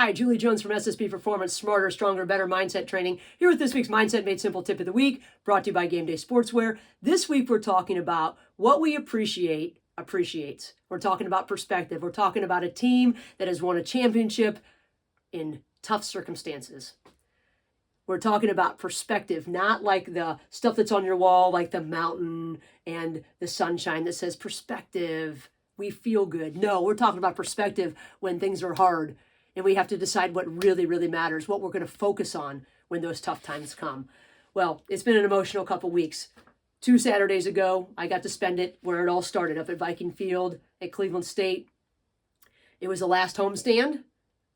Hi, Julie Jones from SSP Performance, Smarter, Stronger, Better Mindset Training, here with this week's Mindset Made Simple Tip of the Week, brought to you by Game Day Sportswear. This week we're talking about what we appreciates. We're talking about perspective. We're talking about a team that has won a championship in tough circumstances. We're talking about perspective, not like the stuff that's on your wall, like the mountain and the sunshine that says perspective, we feel good. No, we're talking about perspective when things are hard. And we have to decide what really, really matters, what we're going to focus on when those tough times come. Well, it's been an emotional couple weeks. 2 Saturdays ago, I got to spend it where it all started, up at Viking Field at Cleveland State. It was the last homestand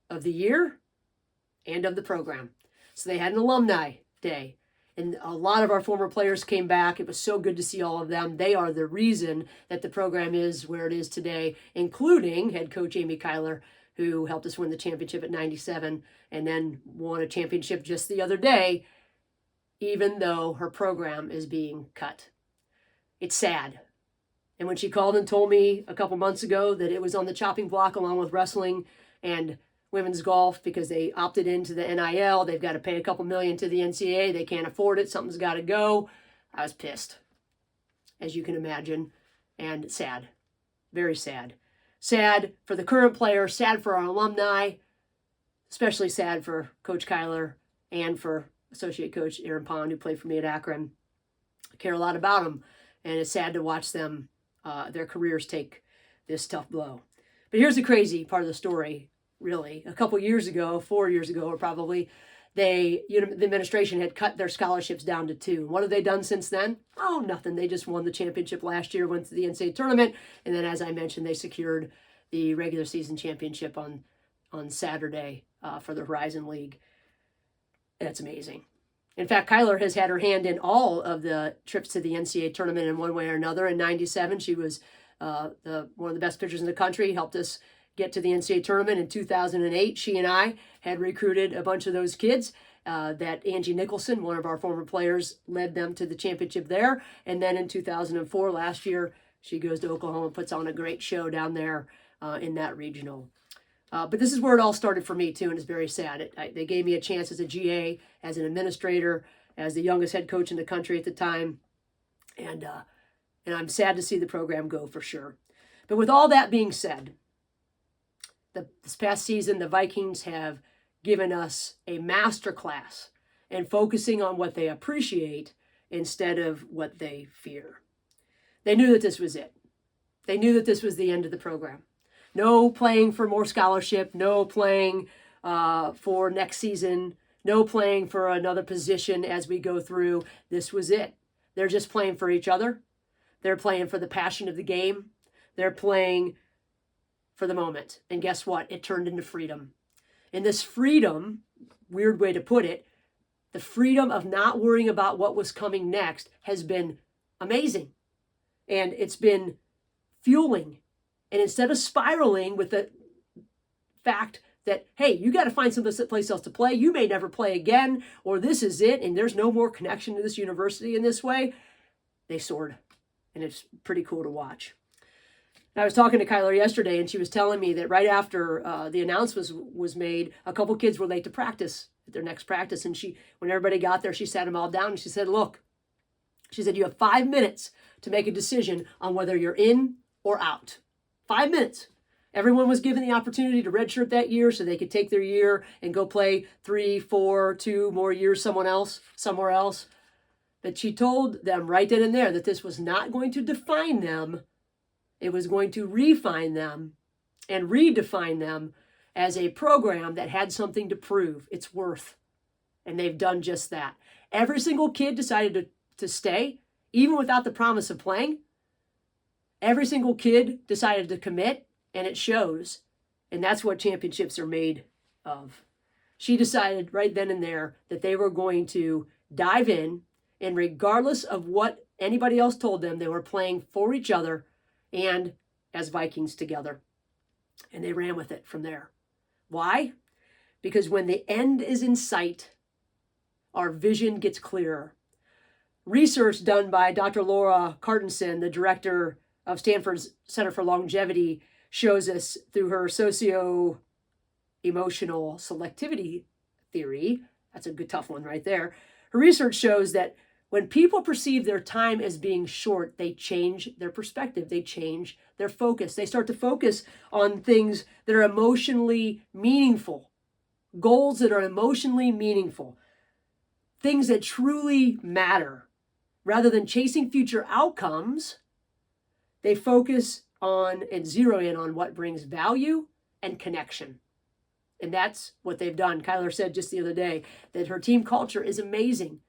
of the year and of the program. So they had an alumni day. And a lot of our former players came back. It was so good to see all of them. They are the reason that the program is where it is today, including head coach Amy Kyler, who helped us win the championship at 97 and then won a championship just the other day, even though her program is being cut. It's sad. And when she called and told me a couple months ago that it was on the chopping block along with wrestling and women's golf because they opted into the NIL, they've got to pay a couple million to the NCAA, they can't afford it, something's got to go, I was pissed, as you can imagine, and sad, very sad. Sad for the current players, sad for our alumni, especially sad for Coach Kyler and for Associate Coach Aaron Pond, who played for me at Akron. I care a lot about them, and it's sad to watch them, their careers take this tough blow. But here's the crazy part of the story, really. A couple years ago, 4 years ago, or probably, the administration had cut their scholarships down to 2. What have they done since then? Oh, nothing. They just won the championship last year, went to the NCAA tournament, and then, as I mentioned, they secured the regular season championship on Saturday for the Horizon League. That's amazing. In fact, Kyler has had her hand in all of the trips to the NCAA tournament in one way or another. In 97, she was one of the best pitchers in the country, helped us get to the NCAA tournament. In 2008, she and I had recruited a bunch of those kids that Angie Nicholson, one of our former players, led them to the championship there. And then in 2004, last year, she goes to Oklahoma and puts on a great show down there in that regional. But this is where it all started for me, too, and it's very sad. They gave me a chance as a GA, as an administrator, as the youngest head coach in the country at the time. And I'm sad to see the program go, for sure. But with all that being said, this past season, the Vikings have given us a masterclass in focusing on what they appreciate instead of what they fear. They knew that this was it. They knew that this was the end of the program. No playing for more scholarship, no playing for next season, no playing for another position as we go through. This was it. They're just playing for each other. They're playing for the passion of the game. They're playing for the moment. And guess what? It turned into freedom. And this freedom, weird way to put it, the freedom of not worrying about what was coming next has been amazing. And it's been fueling. And instead of spiraling with the fact that, hey, you got to find some place else to play, you may never play again, or this is it, and there's no more connection to this university in this way, they soared. And it's pretty cool to watch. I was talking to Kyler yesterday, and she was telling me that right after the announcement was made, a couple kids were late to practice, at their next practice. And when everybody got there, she sat them all down, and she said, look, she said, you have 5 minutes to make a decision on whether you're in or out. 5 minutes. Everyone was given the opportunity to redshirt that year so they could take their year and go play 3, 4, 2 more years somewhere else. But she told them right then and there that this was not going to define them. It was going to refine them and redefine them as a program that had something to prove its worth. And they've done just that. Every single kid decided to stay, even without the promise of playing. Every single kid decided to commit, and it shows. And that's what championships are made of. She decided right then and there that they were going to dive in, and regardless of what anybody else told them, they were playing for each other and as Vikings together. And they ran with it from there. Why? Because when the end is in sight, our vision gets clearer. Research done by Dr. Laura Cartensen, the director of Stanford's Center for Longevity, shows us through her emotional selectivity theory, that's a good tough one right there. Her research shows that when people perceive their time as being short, they change their perspective, they change their focus. They start to focus on things that are emotionally meaningful, goals that are emotionally meaningful, things that truly matter. Rather than chasing future outcomes, they focus on and zero in on what brings value and connection. And that's what they've done. Kyler said just the other day that her team culture is amazing.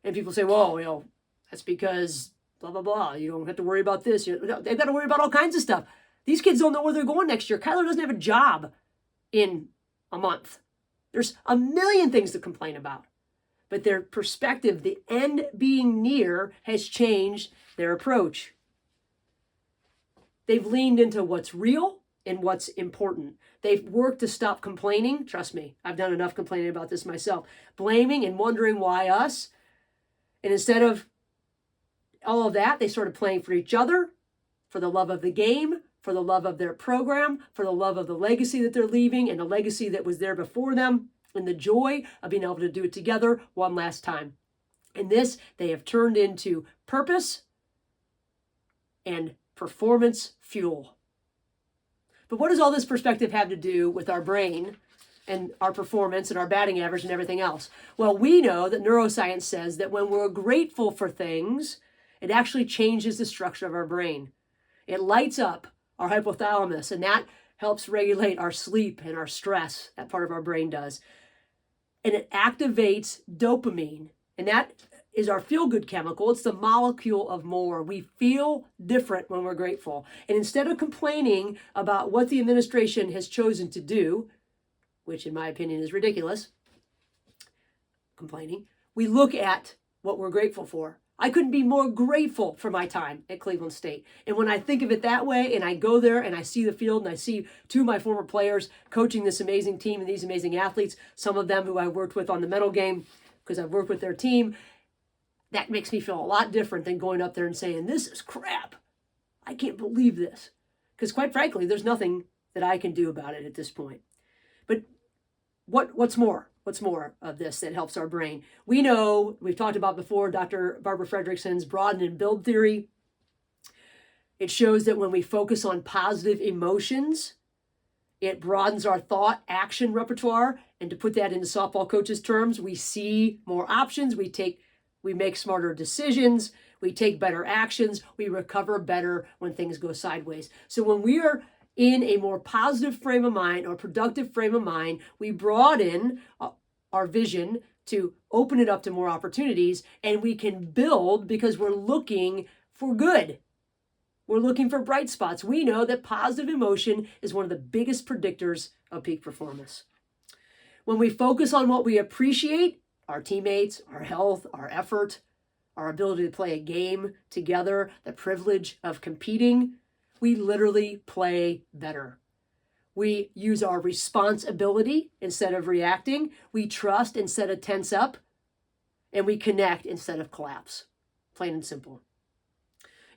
And people say, well, that's because blah, blah, blah. You don't have to worry about this. They've got to worry about all kinds of stuff. These kids don't know where they're going next year. Kyler doesn't have a job in a month. There's a million things to complain about. But their perspective, the end being near, has changed their approach. They've leaned into what's real and what's important. They've worked to stop complaining. Trust me, I've done enough complaining about this myself. Blaming and wondering why us. And instead of all of that, they started playing for each other, for the love of the game, for the love of their program, for the love of the legacy that they're leaving and the legacy that was there before them, and the joy of being able to do it together one last time. And this, they have turned into purpose and performance fuel. But what does all this perspective have to do with our brain and our performance and our batting average and everything else? Well, we know that neuroscience says that when we're grateful for things, it actually changes the structure of our brain. It lights up our hypothalamus, and that helps regulate our sleep and our stress. That part of our brain does. And it activates dopamine, and that is our feel-good chemical. It's the molecule of more. We feel different when we're grateful. And instead of complaining about what the administration has chosen to do, which in my opinion is ridiculous, complaining, we look at what we're grateful for. I couldn't be more grateful for my time at Cleveland State. And when I think of it that way, and I go there and I see the field and I see two of my former players coaching this amazing team and these amazing athletes, some of them who I worked with on the medal game because I've worked with their team, that makes me feel a lot different than going up there and saying, this is crap. I can't believe this. Because quite frankly, there's nothing that I can do about it at this point. But what's more? What's more of this that helps our brain? We know, we've talked about before, Dr. Barbara Fredrickson's broaden and build theory. It shows that when we focus on positive emotions, it broadens our thought action repertoire. And to put that into softball coaches' terms, we see more options, we make smarter decisions, we take better actions, we recover better when things go sideways. So when we are in a more positive frame of mind or productive frame of mind, we broaden our vision to open it up to more opportunities, and we can build because we're looking for good. We're looking for bright spots. We know that positive emotion is one of the biggest predictors of peak performance. When we focus on what we appreciate, our teammates, our health, our effort, our ability to play a game together, the privilege of competing, we literally play better. We use our responsibility instead of reacting. We trust instead of tense up. And we connect instead of collapse. Plain and simple.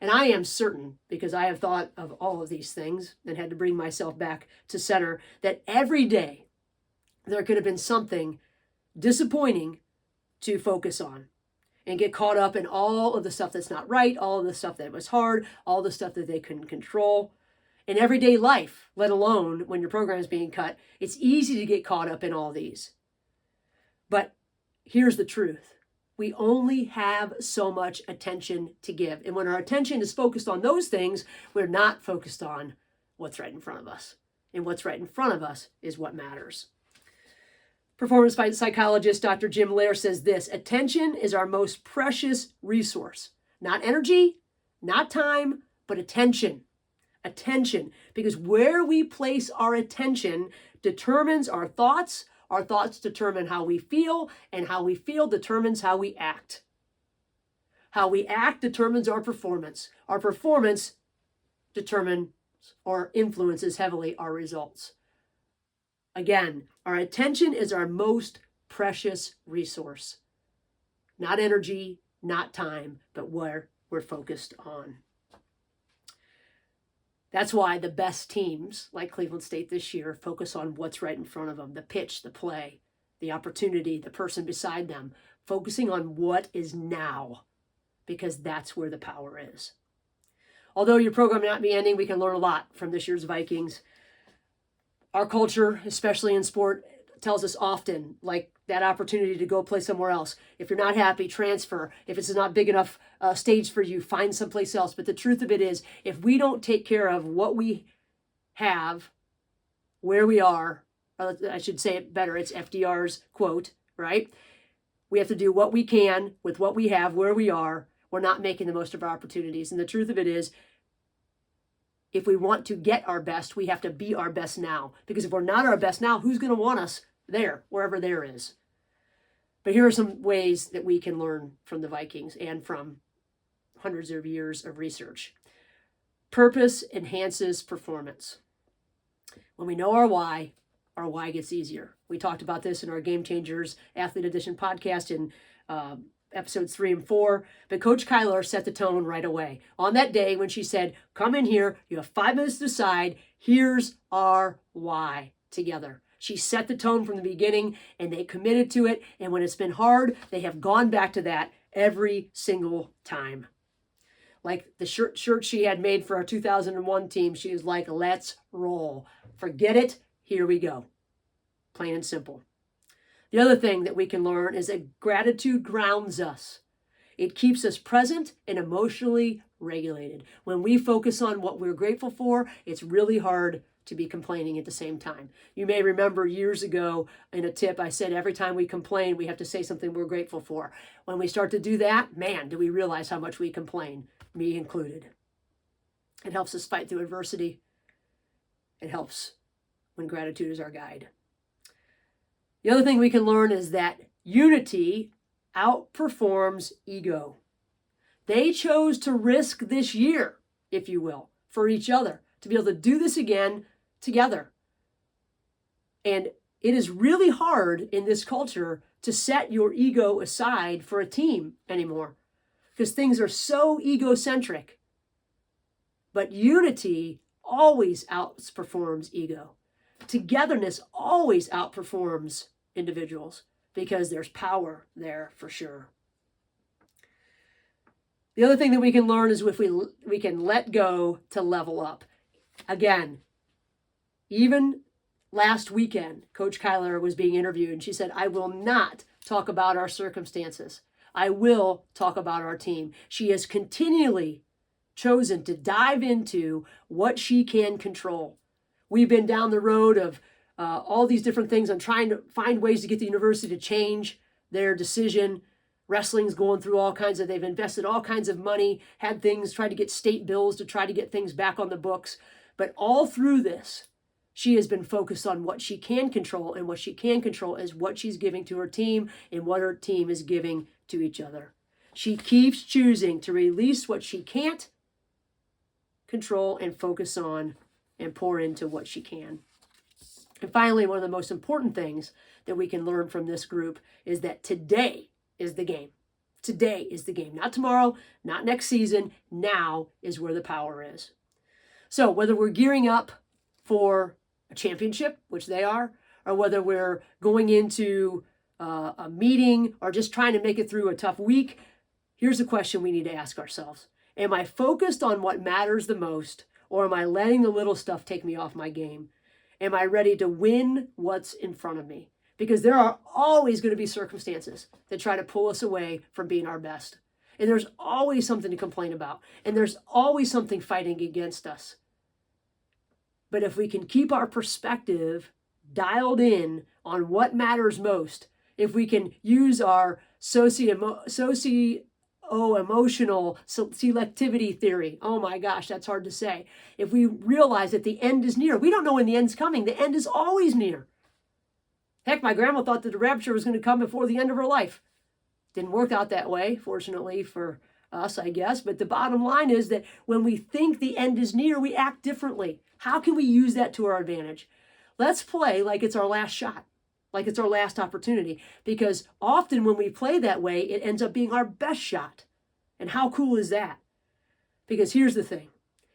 And I am certain, because I have thought of all of these things and had to bring myself back to center, that every day there could have been something disappointing to focus on and get caught up in all of the stuff that's not right, all of the stuff that was hard, all the stuff that they couldn't control. In everyday life, let alone when your program is being cut, it's easy to get caught up in all these. But here's the truth. We only have so much attention to give. And when our attention is focused on those things, we're not focused on what's right in front of us. And what's right in front of us is what matters. Performance psychologist Dr. Jim Lair says this: attention is our most precious resource. Not energy, not time, but attention. Attention, because where we place our attention determines our thoughts determine how we feel, and how we feel determines how we act. How we act determines our performance. Our performance determines or influences heavily our results. Again, our attention is our most precious resource. Not energy, not time, but where we're focused on. That's why the best teams, like Cleveland State this year, focus on what's right in front of them, the pitch, the play, the opportunity, the person beside them, focusing on what is now, because that's where the power is. Although your program may not be ending, we can learn a lot from this year's Vikings. Our culture, especially in sport, tells us often, like that opportunity to go play somewhere else. If you're not happy, transfer. If it's not big enough stage for you, find someplace else. But the truth of it is, if we don't take care of what we have, where we are, I should say it better, it's FDR's quote, right? We have to do what we can with what we have, where we are. We're not making the most of our opportunities. And the truth of it is, if we want to get our best, we have to be our best now. Because if we're not our best now, who's going to want us there, wherever there is? But here are some ways that we can learn from the Vikings and from hundreds of years of research. Purpose enhances performance. When we know our why gets easier. We talked about this in our Game Changers Athlete Edition podcast in episodes 3 and 4. But Coach Kyler set the tone right away. On that day when she said, come in here, you have 5 minutes to decide, here's our why together. She set the tone from the beginning and they committed to it. And when it's been hard, they have gone back to that every single time. Like the shirt she had made for our 2001 team, she was like, let's roll. Forget it. Here we go. Plain and simple. The other thing that we can learn is that gratitude grounds us. It keeps us present and emotionally regulated. When we focus on what we're grateful for, it's really hard to be complaining at the same time. You may remember years ago in a tip, I said every time we complain, we have to say something we're grateful for. When we start to do that, man, do we realize how much we complain, me included. It helps us fight through adversity. It helps when gratitude is our guide. The other thing we can learn is that unity outperforms ego. They chose to risk this year, if you will, for each other, to be able to do this again together. And it is really hard in this culture to set your ego aside for a team anymore because things are so egocentric. But unity always outperforms ego. Togetherness always outperforms individuals because there's power there for sure. The other thing that we can learn is if we can let go to level up. Again, even last weekend, Coach Kyler was being interviewed and she said, I will not talk about our circumstances. I will talk about our team. She has continually chosen to dive into what she can control. We've been down the road of all these different things and trying to find ways to get the university to change their decision. Wrestling's going through they've invested all kinds of money, had things, tried to get state bills to try to get things back on the books. But all through this, she has been focused on what she can control, and what she can control is what she's giving to her team and what her team is giving to each other. She keeps choosing to release what she can't control and focus on and pour into what she can. And finally, one of the most important things that we can learn from this group is that today is the game. Today is the game. Not tomorrow, not next season. Now is where the power is. So whether we're gearing up for a championship, which they are, or whether we're going into a meeting or just trying to make it through a tough week, here's the question we need to ask ourselves. Am I focused on what matters the most, or am I letting the little stuff take me off my game? Am I ready to win what's in front of me? Because there are always going to be circumstances that try to pull us away from being our best. And there's always something to complain about. And there's always something fighting against us. But if we can keep our perspective dialed in on what matters most, if we can use our socio-emotional selectivity theory. Oh my gosh, that's hard to say. If we realize that the end is near, we don't know when the end's coming. The end is always near. Heck, my grandma thought that the rapture was going to come before the end of her life. Didn't work out that way, fortunately for us, I guess. But the bottom line is that when we think the end is near, we act differently. How can we use that to our advantage? Let's play like it's our last shot, like it's our last opportunity. Because often when we play that way, it ends up being our best shot. And how cool is that? Because here's the thing.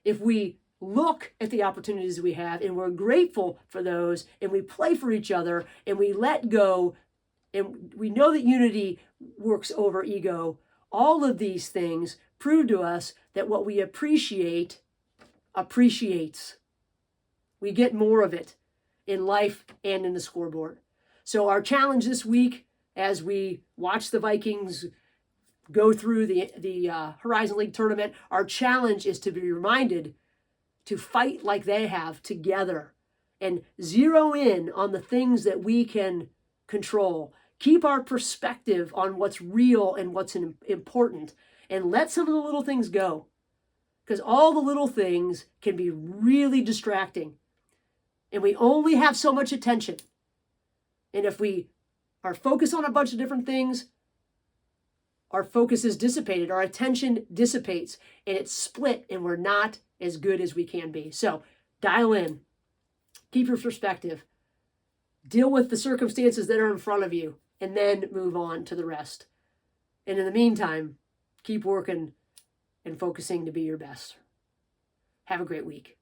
If we look at the opportunities we have and we're grateful for those and we play for each other and we let go and we know that unity works over ego, all of these things prove to us that what we appreciate appreciates. We get more of it in life and in the scoreboard. So our challenge this week, as we watch the Vikings go through the Horizon League tournament, our challenge is to be reminded to fight like they have together and zero in on the things that we can control. Keep our perspective on what's real and what's important, and let some of the little things go, because all the little things can be really distracting, and we only have so much attention. And if we are focused on a bunch of different things, our focus is dissipated, our attention dissipates, and it's split, and we're not as good as we can be. So dial in, keep your perspective, deal with the circumstances that are in front of you, and then move on to the rest. And in the meantime, keep working and focusing to be your best. Have a great week.